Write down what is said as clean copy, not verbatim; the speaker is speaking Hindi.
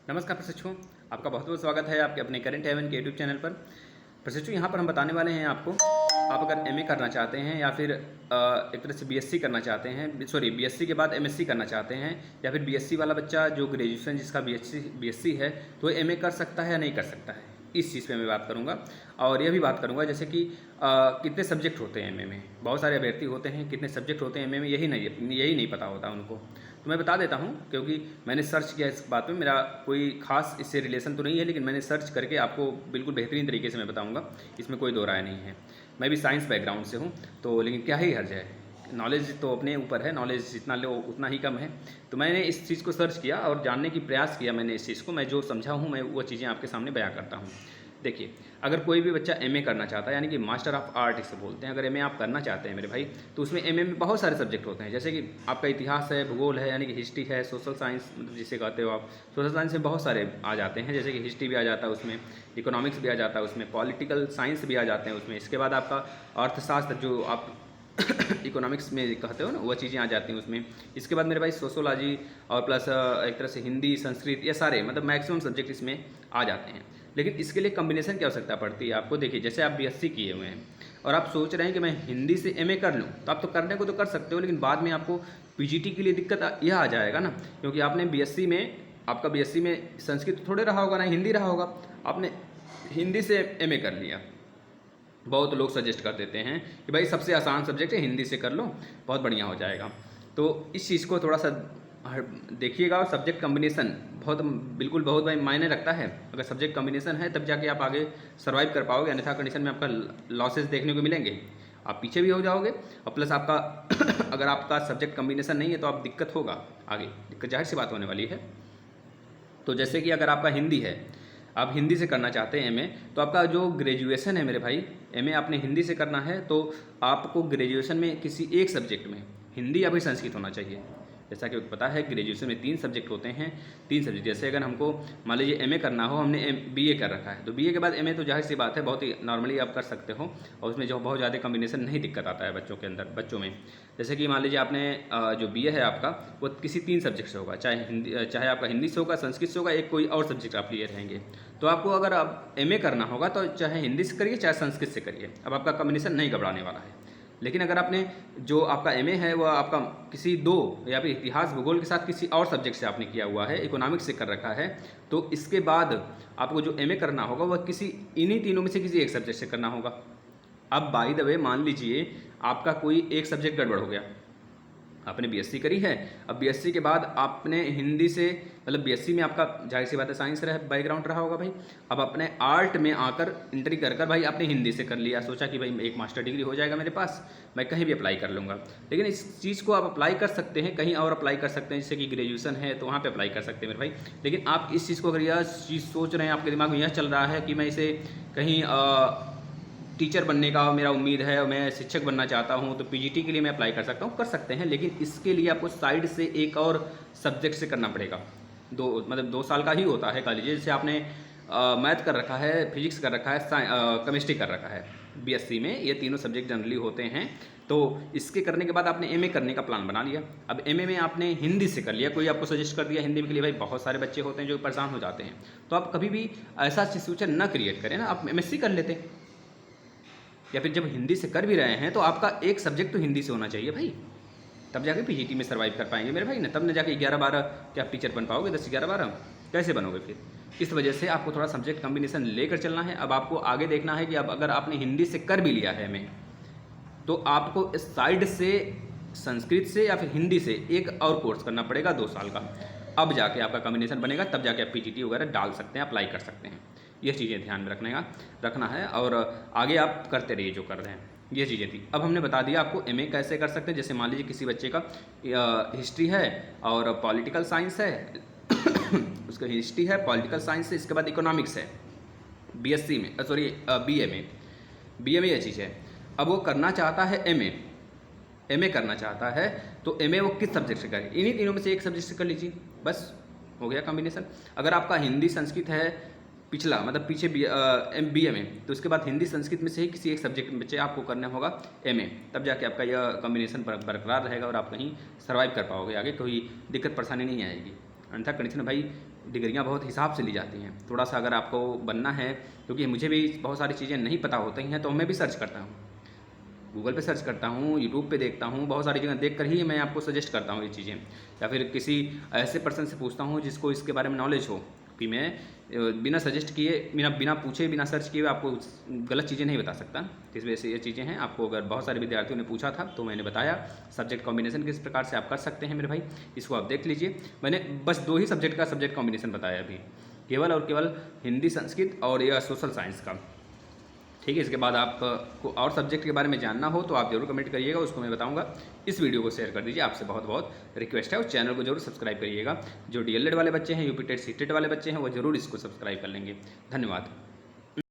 नमस्कार प्रशिक्षु, आपका बहुत बहुत स्वागत है आपके अपने करंट हेवन के यूट्यूब चैनल पर। प्रशिक्षु, यहाँ पर हम बताने वाले हैं आपको, आप अगर एमए करना चाहते हैं या फिर एक तरह से बीएससी करना चाहते हैं, सॉरी बीएससी के बाद एमएससी करना चाहते हैं, या फिर बीएससी वाला बच्चा जो ग्रेजुएशन जिसका बीएससी है तो एमए कर सकता है या नहीं कर सकता है, इस चीज़ पे मैं बात करूँगा। और यह भी बात करूँगा जैसे कि कितने सब्जेक्ट होते हैं एमए में। बहुत सारे अभ्यर्थी होते हैं, कितने सब्जेक्ट होते हैं एमए में यही नहीं पता होता उनको। तो मैं बता देता हूँ, क्योंकि मैंने सर्च किया इस बात में, मेरा कोई खास इससे रिलेशन तो नहीं है, लेकिन मैंने सर्च करके आपको बिल्कुल बेहतरीन तरीके से मैं बताऊँगा, इसमें कोई दो राय नहीं है। मैं भी साइंस बैकग्राउंड से हूँ, तो लेकिन क्या ही हर्ज है, नॉलेज तो अपने ऊपर है, नॉलेज जितना लो उतना ही कम है। तो मैंने इस चीज़ को सर्च किया और जानने की प्रयास किया मैंने इस चीज़ को। मैं जो समझा हूँ मैं वो चीज़ें आपके सामने बयां करता हूँ। देखिए, अगर कोई भी बच्चा एमए करना चाहता है, यानी कि मास्टर ऑफ आर्ट इसे बोलते हैं, अगर एमए आप करना चाहते हैं मेरे भाई, तो उसमें एमए में बहुत सारे सब्जेक्ट होते हैं। जैसे कि आपका इतिहास है, भूगोल है, यानी कि हिस्ट्री है, सोशल साइंस मतलब जिसे कहते हो आप, सोशल साइंस में बहुत सारे आ जाते हैं, जैसे कि हिस्ट्री भी आ जाता है उसमें, इकोनॉमिक्स भी आ जाता है उसमें, पॉलिटिकल साइंस भी आ जाते हैं उसमें। इसके बाद आपका अर्थशास्त्र जो आप इकोनॉमिक्स में कहते हो ना, वह चीज़ें आ जाती हैं उसमें। इसके बाद मेरे भाई सोशोलॉजी और प्लस एक तरह से हिंदी, संस्कृत, ये सारे मतलब मैक्सिमम सब्जेक्ट इसमें आ जाते हैं। लेकिन इसके लिए कम्बिनेशन की आवश्यकता पड़ती है आपको। देखिए, जैसे आप बीएससी किए हुए हैं और आप सोच रहे हैं कि मैं हिंदी से एमए कर लूँ, तो आप तो करने को तो कर सकते हो, लेकिन बाद में आपको पीजीटी के लिए दिक्कत यह आ जाएगा ना, क्योंकि आपने बीएससी में, आपका बीएससी में संस्कृत थोड़े रहा होगा ना, हिंदी रहा होगा। आपने हिंदी से एमए कर लिया। बहुत लोग सजेस्ट कर देते हैं कि भाई सबसे आसान सब्जेक्ट है, हिंदी से कर लो, बहुत बढ़िया हो जाएगा। तो इस चीज़ को थोड़ा सा देखिएगा। और सब्जेक्ट कम्बिनेशन बहुत भाई मायने रखता है। अगर सब्जेक्ट कम्बिनेशन है तब जाके आप आगे सर्वाइव कर पाओगे, अन्यथा कंडीशन में आपका लॉसेस देखने को मिलेंगे, आप पीछे भी हो जाओगे। और प्लस आपका अगर आपका सब्जेक्ट कम्बिनेशन नहीं है तो आप दिक्कत होगा, आगे दिक्कत जाहिर सी बात होने वाली है। तो जैसे कि अगर आपका हिंदी है, आप हिंदी से करना चाहते हैं एमए, तो आपका जो ग्रेजुएशन है मेरे भाई, एमए आपने हिंदी से करना है, तो आपको ग्रेजुएशन में किसी एक सब्जेक्ट में हिंदी या फिर संस्कृत होना चाहिए। जैसा कि पता है ग्रेजुएशन में 3 सब्जेक्ट होते हैं, 3 सब्जेक्ट। जैसे अगर हमको मान लीजिए एमए करना हो, हमने बीए कर रखा है, तो बीए के बाद एमए तो जाहिर सी बात है बहुत ही नॉर्मली आप कर सकते हो, और उसमें जो बहुत ज़्यादा कम्बिनेशन नहीं दिक्कत आता है बच्चों के अंदर, बच्चों में। जैसे कि मान लीजिए आपने जो बीए है आपका, वो किसी 3 सब्जेक्ट से होगा, चाहे आपका हिंदी से होगा, संस्कृत से होगा, एक कोई और सब्जेक्ट आप लिए रहेंगे। तो आपको अगर आप एमए करना होगा तो चाहे हिंदी से करिए चाहे संस्कृत से करिए, अब आपका कम्बिनेशन नहीं घबराने वाला है। लेकिन अगर आपने जो आपका एमए है वो आपका किसी 2 या फिर इतिहास भूगोल के साथ किसी और सब्जेक्ट से आपने किया हुआ है, इकोनॉमिक्स से कर रखा है, तो इसके बाद आपको जो एमए करना होगा वह किसी इन्हीं तीनों में से किसी एक सब्जेक्ट से करना होगा। अब बाय द वे मान लीजिए आपका कोई एक सब्जेक्ट गड़बड़ हो गया, आपने बीएससी करी है, अब बीएससी के बाद आपने हिंदी से, मतलब बीएससी में आपका जाहिर सी बात है साइंस बैकग्राउंड रहा होगा भाई, अब अपने आर्ट में आकर एंट्री कर कर भाई आपने हिंदी से कर लिया, सोचा कि भाई एक मास्टर डिग्री हो जाएगा मेरे पास, मैं कहीं भी अप्लाई कर लूँगा। लेकिन इस चीज़ को आप अप्लाई कर सकते हैं, कहीं और अप्लाई कर सकते हैं, जैसे कि ग्रेजुएशन है तो वहाँ पर अप्लाई कर सकते हैं मेरे भाई। लेकिन आप इस चीज़ को अगर यह चीज़ सोच रहे हैं, आपके दिमाग में यह चल रहा है कि मैं इसे कहीं टीचर बनने का मेरा उम्मीद है और मैं शिक्षक बनना चाहता हूँ, तो पीजीटी के लिए मैं अप्लाई कर सकता हूँ, कर सकते हैं, लेकिन इसके लिए आपको साइड से एक और सब्जेक्ट से करना पड़ेगा। 2 साल का ही होता है, कह लीजिए जैसे आपने मैथ कर रखा है, फिजिक्स कर रखा है, केमिस्ट्री कर रखा है, बीएससी में ये तीनों सब्जेक्ट जनरली होते हैं। तो इसके करने के बाद आपने एमए करने का प्लान बना लिया। अब एमए में आपने हिंदी से कर लिया, कोई आपको सजेस्ट कर दिया हिंदी में के लिए, भाई बहुत सारे बच्चे होते हैं जो परेशान हो जाते हैं। तो आप कभी भी ऐसा सिचुएशन न क्रिएट करें ना, आप एमएससी कर लेते, या फिर जब हिंदी से कर भी रहे हैं तो आपका एक सब्जेक्ट तो हिंदी से होना चाहिए भाई, तब जाके पीजीटी में सर्वाइव कर पाएंगे मेरे भाई ना, तब न जाके 11-12 क्या आप टीचर बन पाओगे, 10-11-12 कैसे बनोगे फिर। इस वजह से आपको थोड़ा सब्जेक्ट कम्बिनेशन लेकर चलना है। अब आपको आगे देखना है कि अब अगर आपने हिंदी से कर भी लिया है एमए, तो आपको साइड से संस्कृत से या फिर हिंदी से एक और कोर्स करना पड़ेगा 2 साल का, अब जाके आपका कम्बिनेशन बनेगा, तब जाके आप पीजीटी वगैरह डाल सकते हैं, अप्लाई कर सकते हैं। ये चीज़ें ध्यान में रखना है, और आगे आप करते रहिए जो कर रहे हैं, ये चीज़ें थी। अब हमने बता दिया आपको एमए कैसे कर सकते हैं। जैसे मान लीजिए किसी बच्चे का हिस्ट्री है और पॉलिटिकल साइंस है उसका हिस्ट्री है, पॉलिटिकल साइंस है, इसके बाद इकोनॉमिक्स है बीएससी में, सॉरी बीए में ये चीज़ है। अब वो करना चाहता है एमए करना चाहता है, तो एमए वो किस सब्जेक्ट से करे, इन्हीं तीनों में से एक सब्जेक्ट से कर लीजिए, बस हो गया कॉम्बिनेशन। अगर आपका हिंदी संस्कृत है पिछला, मतलब पीछे बीए में, तो उसके बाद हिंदी संस्कृत में से ही किसी एक सब्जेक्ट में बच्चे आपको करना होगा एमए, तब जाके आपका यह कॉम्बिनेशन बरकरार रहेगा और आप कहीं सर्वाइव कर पाओगे, आगे कोई दिक्कत परेशानी नहीं आएगी। अन्यथा कंडीशन भाई डिग्रियाँ बहुत हिसाब से ली जाती हैं। थोड़ा सा अगर आपको बनना है, क्योंकि मुझे भी बहुत सारी चीज़ें नहीं पता होती हैं, तो मैं भी सर्च करता हूँ, गूगल पे सर्च करता हूँ, यूट्यूब पे देखता हूँ, बहुत सारी जगह देख कर ही मैं आपको सजेस्ट करता हूँ ये चीज़ें, या फिर किसी ऐसे पर्सन से पूछता हूँ जिसको इसके बारे में नॉलेज हो, कि मैं बिना सजेस्ट किए, बिना पूछे, बिना सर्च किए आपको गलत चीज़ें नहीं बता सकता। इस वजह से ये चीज़ें हैं। आपको अगर बहुत सारे विद्यार्थियों ने पूछा था तो मैंने बताया सब्जेक्ट कॉम्बिनेशन किस प्रकार से आप कर सकते हैं मेरे भाई, इसको आप देख लीजिए। मैंने बस 2 ही सब्जेक्ट का सब्जेक्ट कॉम्बिनेशन बताया अभी, केवल और केवल हिंदी, संस्कृत और यह सोशल साइंस का। ठीक है, इसके बाद आपको और सब्जेक्ट के बारे में जानना हो तो आप जरूर कमेंट करिएगा, उसको मैं बताऊंगा। इस वीडियो को शेयर कर दीजिए, आपसे बहुत बहुत रिक्वेस्ट है। उस चैनल को जरूर सब्सक्राइब करिएगा। जो DLED वाले बच्चे हैं, यूपी टेट, सीटेट वाले बच्चे हैं, वो जरूर इसको सब्सक्राइब कर लेंगे। धन्यवाद।